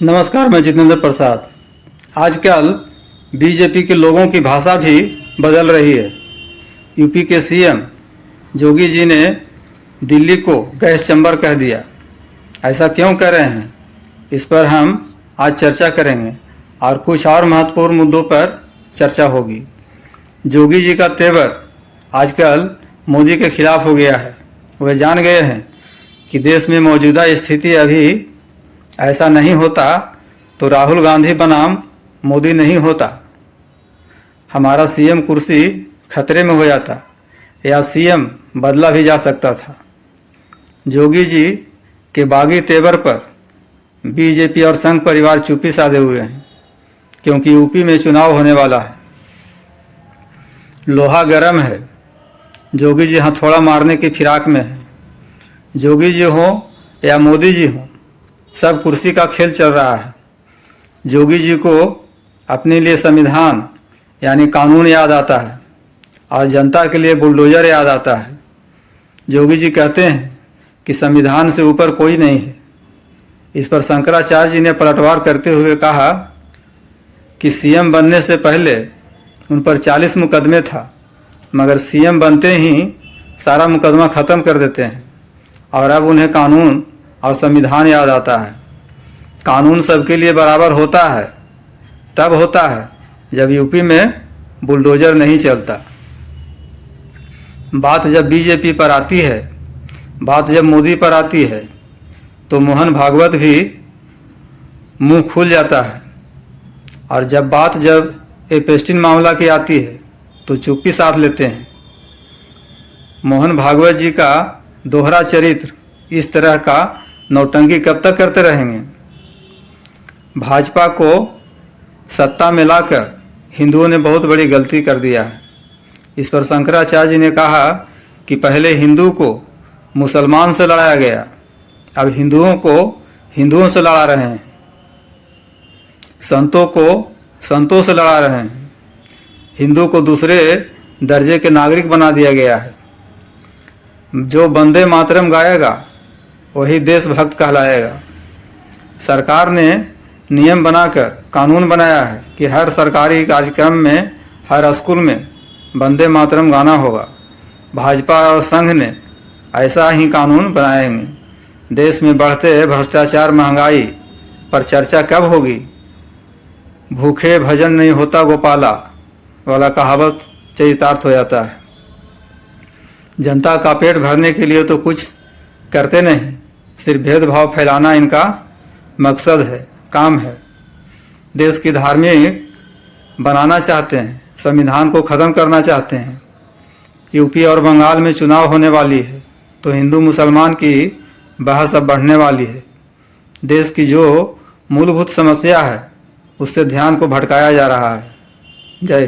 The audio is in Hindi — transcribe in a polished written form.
नमस्कार, मैं जितेंद्र प्रसाद। आजकल बीजेपी के लोगों की भाषा भी बदल रही है। यूपी के सीएम योगी जी ने दिल्ली को गैस चैम्बर कह दिया। ऐसा क्यों कह रहे हैं, इस पर हम आज चर्चा करेंगे और कुछ और महत्वपूर्ण मुद्दों पर चर्चा होगी। योगी जी का तेवर आजकल मोदी के खिलाफ हो गया है। वे जान गए हैं कि देश में मौजूदा स्थिति अभी ऐसा नहीं होता तो राहुल गांधी बनाम मोदी नहीं होता। हमारा सीएम कुर्सी खतरे में हो जाता या सीएम बदला भी जा सकता था। योगी जी के बागी तेवर पर बीजेपी और संघ परिवार चुप्पी साधे हुए हैं, क्योंकि यूपी में चुनाव होने वाला है। लोहा गर्म है। योगी जी हथौड़ा मारने की फिराक में है। योगी जी हो या मोदी जी हो, सब कुर्सी का खेल चल रहा है। योगी जी को अपने लिए संविधान यानी कानून याद आता है और जनता के लिए बुलडोजर याद आता है। योगी जी कहते हैं कि संविधान से ऊपर कोई नहीं है। इस पर शंकराचार्य जी ने पलटवार करते हुए कहा कि सीएम बनने से पहले उन पर 40 मुकदमे था, मगर सीएम बनते ही सारा मुकदमा ख़त्म कर देते हैं और अब उन्हें कानून और संविधान याद आता है। कानून सबके लिए बराबर होता है, तब होता है जब यूपी में बुलडोजर नहीं चलता। बात जब बीजेपी पर आती है, बात जब मोदी पर आती है, तो मोहन भागवत भी मुंह खुल जाता है, और जब एपेस्टिन मामला की आती है तो चुप्पी साध लेते हैं। मोहन भागवत जी का दोहरा चरित्र, इस तरह का नौटंकी कब तक करते रहेंगे? भाजपा को सत्ता में लाकर हिंदुओं ने बहुत बड़ी गलती कर दिया है। इस पर शंकराचार्य जी ने कहा कि पहले हिंदू को मुसलमान से लड़ाया गया, अब हिंदुओं को हिंदुओं से लड़ा रहे हैं, संतों को संतों से लड़ा रहे हैं, हिंदू को दूसरे दर्जे के नागरिक बना दिया गया है। जो वंदे मातरम गाएगा वही देशभक्त कहलाएगा। सरकार ने नियम बनाकर कानून बनाया है कि हर सरकारी कार्यक्रम में, हर स्कूल में वंदे मातरम गाना होगा। भाजपा और संघ ने ऐसा ही कानून बनाएंगे। देश में बढ़ते भ्रष्टाचार, महंगाई पर चर्चा कब होगी? भूखे भजन नहीं होता गोपाला वाला कहावत चरितार्थ हो जाता है। जनता का पेट भरने के लिए तो कुछ करते नहीं, सिर्फ भेदभाव फैलाना इनका मकसद है, काम है। देश की धार्मिक बनाना चाहते हैं, संविधान को ख़त्म करना चाहते हैं। यूपी और बंगाल में चुनाव होने वाली है तो हिंदू मुसलमान की बहस अब बढ़ने वाली है। देश की जो मूलभूत समस्या है उससे ध्यान को भटकाया जा रहा है। जय